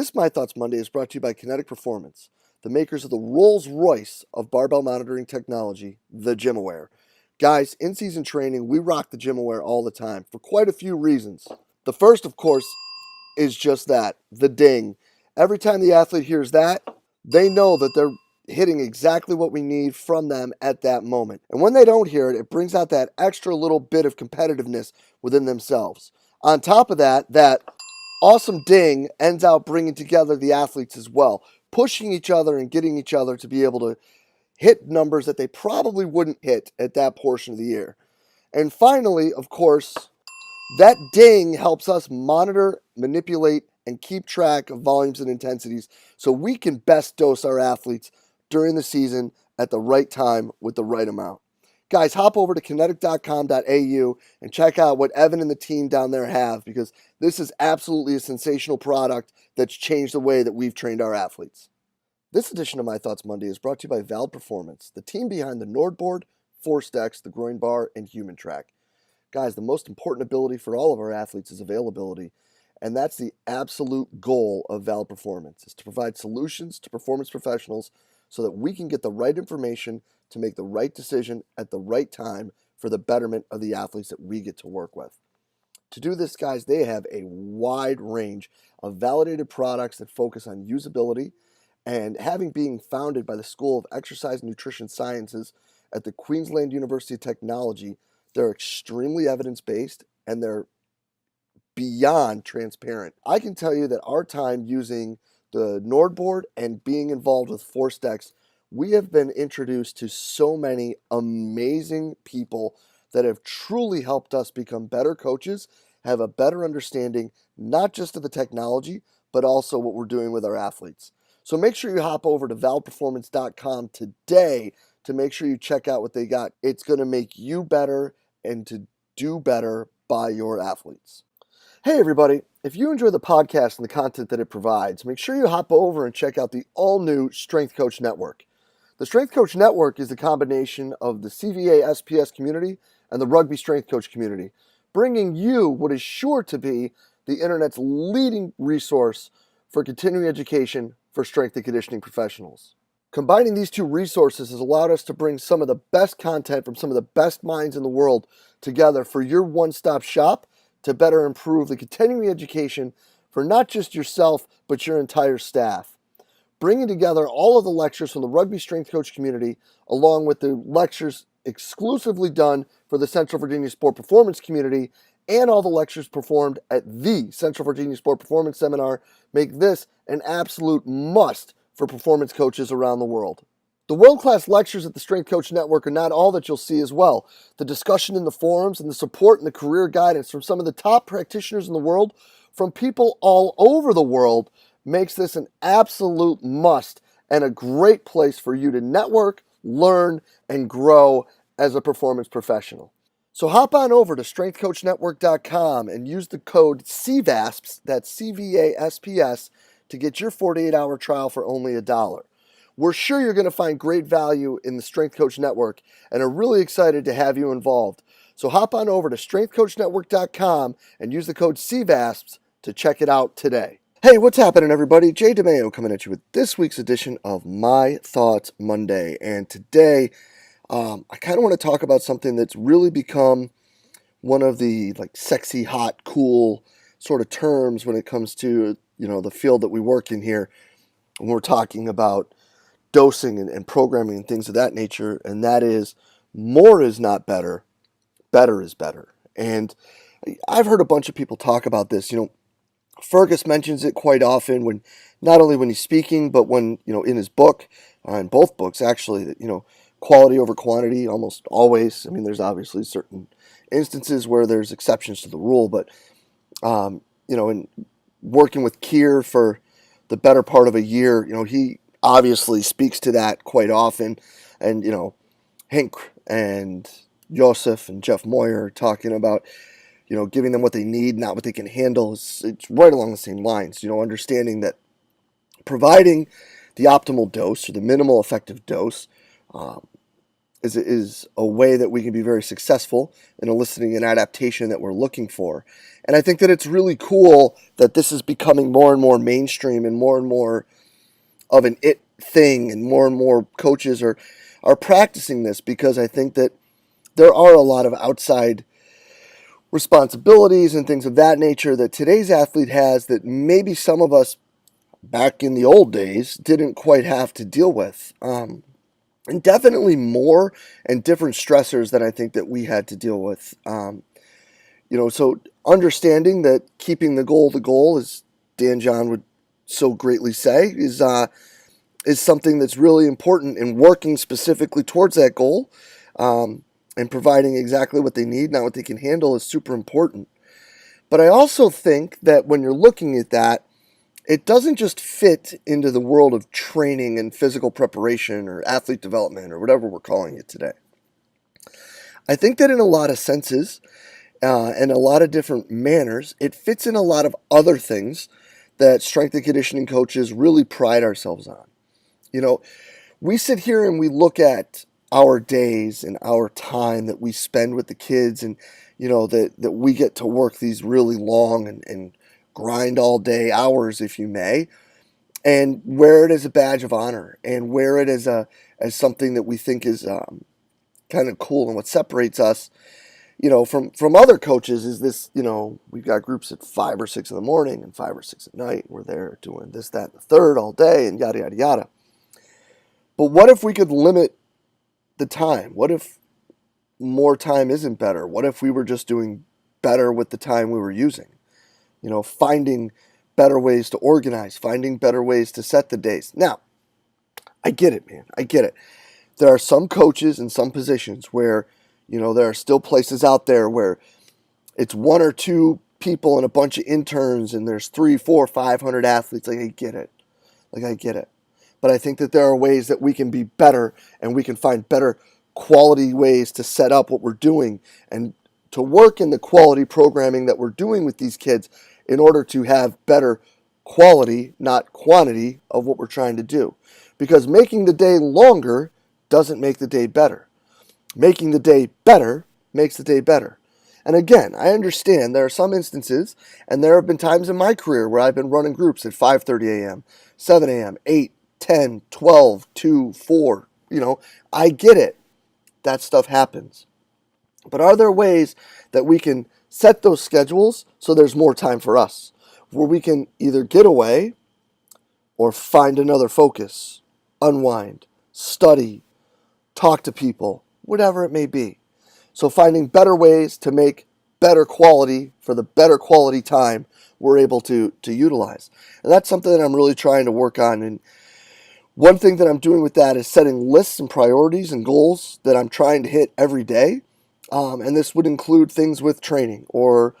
This My Thoughts Monday is brought to you by Kinetic Performance, the makers of the Rolls-Royce of barbell monitoring technology, the GymAware. Guys, in season training, we rock the GymAware all the time for quite a few reasons. The first, of course, is just that, the ding. Every time the athlete hears that, they know that they're hitting exactly what we need from them at that moment. And when they don't hear it, it brings out that extra little bit of competitiveness within themselves. On top of that, that awesome ding ends out bringing together the athletes as well, pushing each other and getting each other to be able to hit numbers that they probably wouldn't hit at that portion of the year. And finally, of course, that ding helps us monitor, manipulate, and keep track of volumes and intensities so we can best dose our athletes during the season at the right time with the right amount. Guys, hop over to kinetic.com.au and check out what Evan and the team down there have, because this is absolutely a sensational product that's changed the way that we've trained our athletes. This edition of My Thoughts Monday is brought to you by Valid Performance, the team behind the Nordboard, Force Decks, the Groin Bar, and Human Track. Guys, the most important ability for all of our athletes is availability, and that's the absolute goal of Valid Performance, is to provide solutions to performance professionals so that we can get the right information to make the right decision at the right time for the betterment of the athletes that we get to work with. To do this, guys, they have a wide range of validated products that focus on usability, and having been founded by the School of Exercise and Nutrition Sciences at the Queensland University of Technology, they're extremely evidence-based and they're beyond transparent. I can tell you that our time using the Nordboard and being involved with Force Decks, we have been introduced to so many amazing people that have truly helped us become better coaches, have a better understanding, not just of the technology, but also what we're doing with our athletes. So make sure you hop over to valperformance.com today to make sure you check out what they got. It's going to make you better and to do better by your athletes. Hey everybody, if you enjoy the podcast and the content that it provides, make sure you hop over and check out the all-new Strength Coach Network. The Strength Coach Network is the combination of the CVA SPS community and the Rugby Strength Coach community, bringing you what is sure to be the internet's leading resource for continuing education for strength and conditioning professionals. Combining these two resources has allowed us to bring some of the best content from some of the best minds in the world together for your one-stop shop to better improve the continuing education for not just yourself, but your entire staff. Bringing together all of the lectures from the Rugby Strength Coach community, along with the lectures exclusively done for the Central Virginia Sport Performance community, and all the lectures performed at the Central Virginia Sport Performance Seminar, make this an absolute must for performance coaches around the world. The world-class lectures at the Strength Coach Network are not all that you'll see as well. The discussion in the forums and the support and the career guidance from some of the top practitioners in the world, from people all over the world, makes this an absolute must and a great place for you to network, learn, and grow as a performance professional. So hop on over to strengthcoachnetwork.com and use the code CVASPS, that's C-V-A-S-P-S, to get your 48-hour trial for only $1. We're sure you're going to find great value in the Strength Coach Network and are really excited to have you involved. So hop on over to strengthcoachnetwork.com and use the code CVASPS to check it out today. Hey, what's happening, everybody? DeMayo coming at you with this week's edition of My Thoughts Monday. And today, I kind of want to talk about something that's really become one of the sexy, hot, cool sort of terms when it comes to the field that we work in here. When we're talking about dosing and programming and things of that nature, and that is more is not better, better is better. And I've heard a bunch of people talk about this. Fergus mentions it quite often, when not only when he's speaking, but when in his book, in both books actually, that quality over quantity almost always. I mean, there's obviously certain instances where there's exceptions to the rule, but in working with Keir for the better part of a year, he obviously speaks to that quite often. And, Henk and Joseph and Jeff Moyer talking about, giving them what they need, not what they can handle. It's right along the same lines, understanding that providing the optimal dose or the minimal effective dose is a way that we can be very successful in eliciting an adaptation that we're looking for. And I think that it's really cool that this is becoming more and more mainstream and more of an it thing, and more coaches are practicing this, because I think that there are a lot of outside responsibilities and things of that nature that today's athlete has that maybe some of us back in the old days didn't quite have to deal with. And definitely more and different stressors than I think that we had to deal with. So understanding that keeping the goal, as Dan John would so greatly say, is something that's really important, and working specifically towards that goal, and providing exactly what they need, not what they can handle, is super important. But I also think that when you're looking at that, it doesn't just fit into the world of training and physical preparation or athlete development or whatever we're calling it today. I think that in a lot of senses, and a lot of different manners, it fits in a lot of other things that strength and conditioning coaches really pride ourselves on. We sit here and we look at our days and our time that we spend with the kids, and that we get to work these really long and grind all day hours, if you may, and wear it as a badge of honor, and wear it as something that we think is kind of cool. And what separates us, from other coaches is this. We've got groups at 5 or 6 in the morning and 5 or 6 at night. We're there doing this, that, and the third all day, and yada yada yada. But what if we could limit the time? What if more time isn't better? What if we were just doing better with the time we were using? Finding better ways to organize, finding better ways to set the days. Now, I get it, man. I get it. There are some coaches in some positions where, there are still places out there where it's 1 or 2 people and a bunch of interns, and there's 300, 400, 500 athletes. I get it. I get it. But I think that there are ways that we can be better, and we can find better quality ways to set up what we're doing, and to work in the quality programming that we're doing with these kids in order to have better quality, not quantity, of what we're trying to do. Because making the day longer doesn't make the day better. Making the day better makes the day better. And again, I understand there are some instances, and there have been times in my career where I've been running groups at 5:30 a.m., 7 a.m., 8, 10, 12, 2, 4. I get it. That stuff happens. But are there ways that we can set those schedules so there's more time for us, where we can either get away or find another focus, unwind, study, talk to people, whatever it may be? So finding better ways to make better quality for the better quality time we're able to utilize. And that's something that I'm really trying to work on. And one thing that I'm doing with that is setting lists and priorities and goals that I'm trying to hit every day. And this would include things with training, or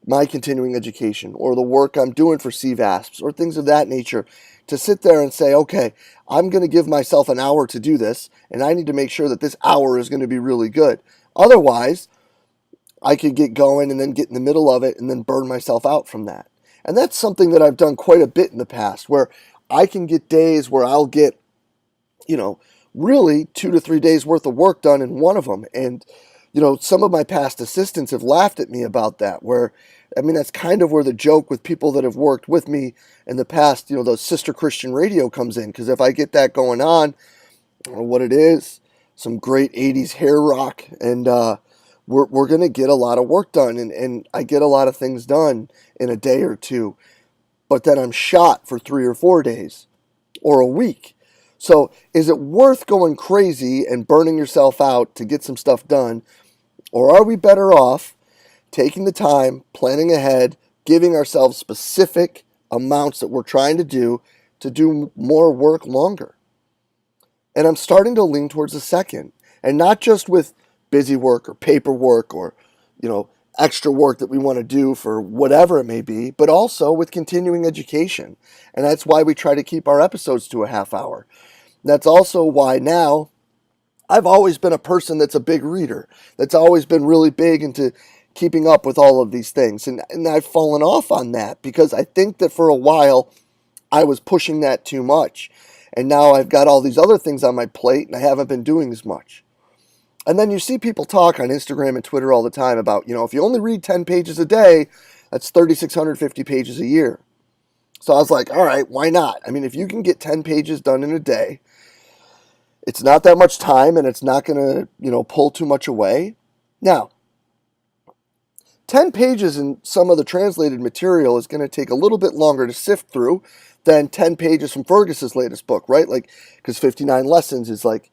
my continuing education, or the work I'm doing for CVASPs, or things of that nature, to sit there and say, okay, I'm going to give myself an hour to do this, and I need to make sure that this hour is going to be really good. Otherwise, I could get going and then get in the middle of it and then burn myself out from that. And that's something that I've done quite a bit in the past, where I can get days where I'll get, really 2 to 3 days worth of work done in one of them. And, some of my past assistants have laughed at me about that, that's kind of where the joke with people that have worked with me in the past, the Sister Christian Radio comes in. Because if I get that going on, I don't know what it is, some great 80s hair rock, and we're going to get a lot of work done, and I get a lot of things done in a day or two, but then I'm shot for 3 or 4 days or a week. So is it worth going crazy and burning yourself out to get some stuff done, or are we better off taking the time, planning ahead, giving ourselves specific amounts that we're trying to do more work longer? And I'm starting to lean towards the second, and not just with busy work or paperwork or, extra work that we want to do for whatever it may be, but also with continuing education. And that's why we try to keep our episodes to a half hour. That's also why now I've always been a person that's a big reader, that's always been really big into keeping up with all of these things. And I've fallen off on that because I think that for a while I was pushing that too much. And now I've got all these other things on my plate and I haven't been doing as much. And then you see people talk on Instagram and Twitter all the time about, if you only read 10 pages a day, that's 3,650 pages a year. So I was like, all right, why not? I mean, if you can get 10 pages done in a day, it's not that much time and it's not going to, pull too much away. Now, 10 pages in some of the translated material is going to take a little bit longer to sift through than 10 pages from Fergus's latest book, right? Like, because 59 Lessons is like,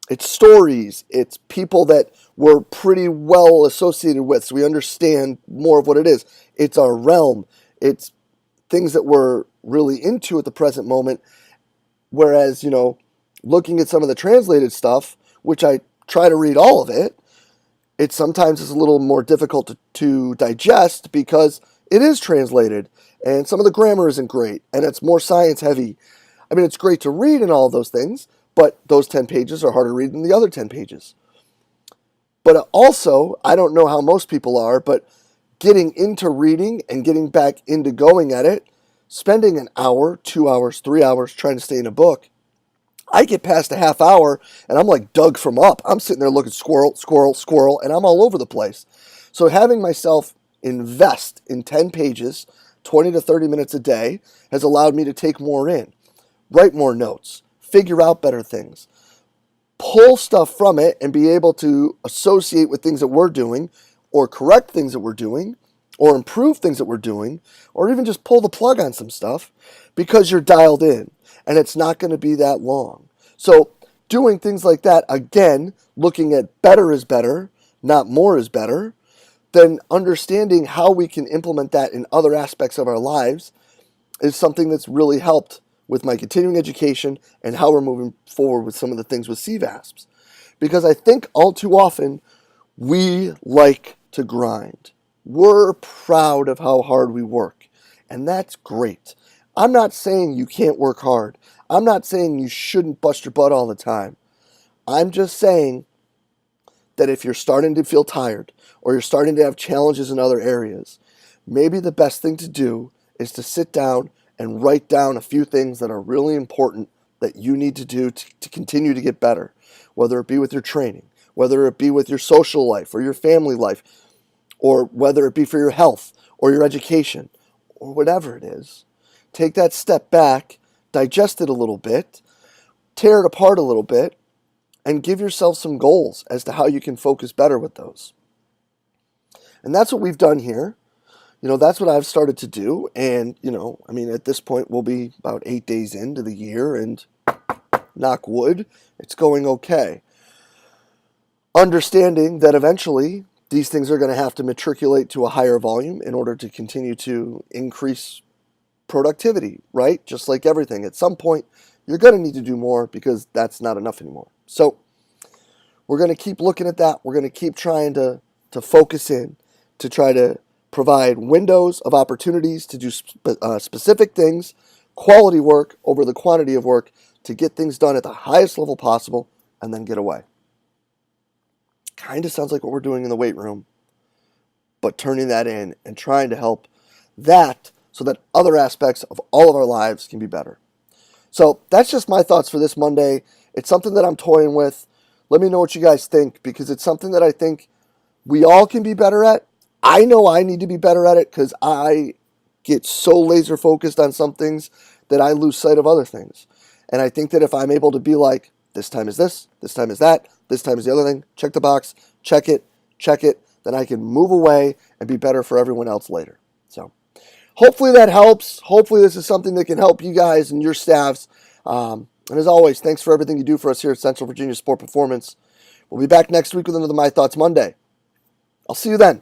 it's stories, it's people that we're pretty well associated with, so we understand more of what it is. It's our realm. It's things that we're really into at the present moment. Whereas, looking at some of the translated stuff, which I try to read all of it, it sometimes is a little more difficult to digest because it is translated and some of the grammar isn't great and it's more science heavy. I mean, it's great to read and all of those things, but those 10 pages are harder to read than the other 10 pages. But also, I don't know how most people are, but getting into reading and getting back into going at it, spending an hour, 2 hours, 3 hours trying to stay in a book, I get past a half hour and I'm like Doug from Up. I'm sitting there looking squirrel, squirrel, squirrel, and I'm all over the place. So having myself invest in 10 pages, 20 to 30 minutes a day, has allowed me to take more in, write more notes, figure out better things, pull stuff from it and be able to associate with things that we're doing or correct things that we're doing or improve things that we're doing or even just pull the plug on some stuff because you're dialed in. And it's not going to be that long. So doing things like that, again, looking at better is better, not more is better, then understanding how we can implement that in other aspects of our lives is something that's really helped with my continuing education and how we're moving forward with some of the things with CVASPs. Because I think all too often we like to grind. We're proud of how hard we work, and that's great. I'm not saying you can't work hard. I'm not saying you shouldn't bust your butt all the time. I'm just saying that if you're starting to feel tired or you're starting to have challenges in other areas, maybe the best thing to do is to sit down and write down a few things that are really important that you need to do to continue to get better, whether it be with your training, whether it be with your social life or your family life, or whether it be for your health or your education or whatever it is. Take that step back, digest it a little bit, tear it apart a little bit, and give yourself some goals as to how you can focus better with those. And that's what we've done here. That's what I've started to do. And, at this point, we'll be about 8 days into the year, and knock wood, it's going okay. Understanding that eventually these things are going to have to matriculate to a higher volume in order to continue to increase productivity, right? Just like everything. At some point, you're going to need to do more because that's not enough anymore. So we're going to keep looking at that. We're going to keep trying to focus in, to try to provide windows of opportunities to do specific things, quality work over the quantity of work, to get things done at the highest level possible and then get away. Kind of sounds like what we're doing in the weight room, but turning that in and trying to help that so that other aspects of all of our lives can be better. So that's just my thoughts for this Monday. It's something that I'm toying with. Let me know what you guys think, because it's something that I think we all can be better at. I know I need to be better at it because I get so laser focused on some things that I lose sight of other things. And I think that if I'm able to be like, this time is this time is that, this time is the other thing, check the box, check it, then I can move away and be better for everyone else later. So hopefully that helps. Hopefully this is something that can help you guys and your staffs. And as always, thanks for everything you do for us here at Central Virginia Sport Performance. We'll be back next week with another My Thoughts Monday. I'll see you then.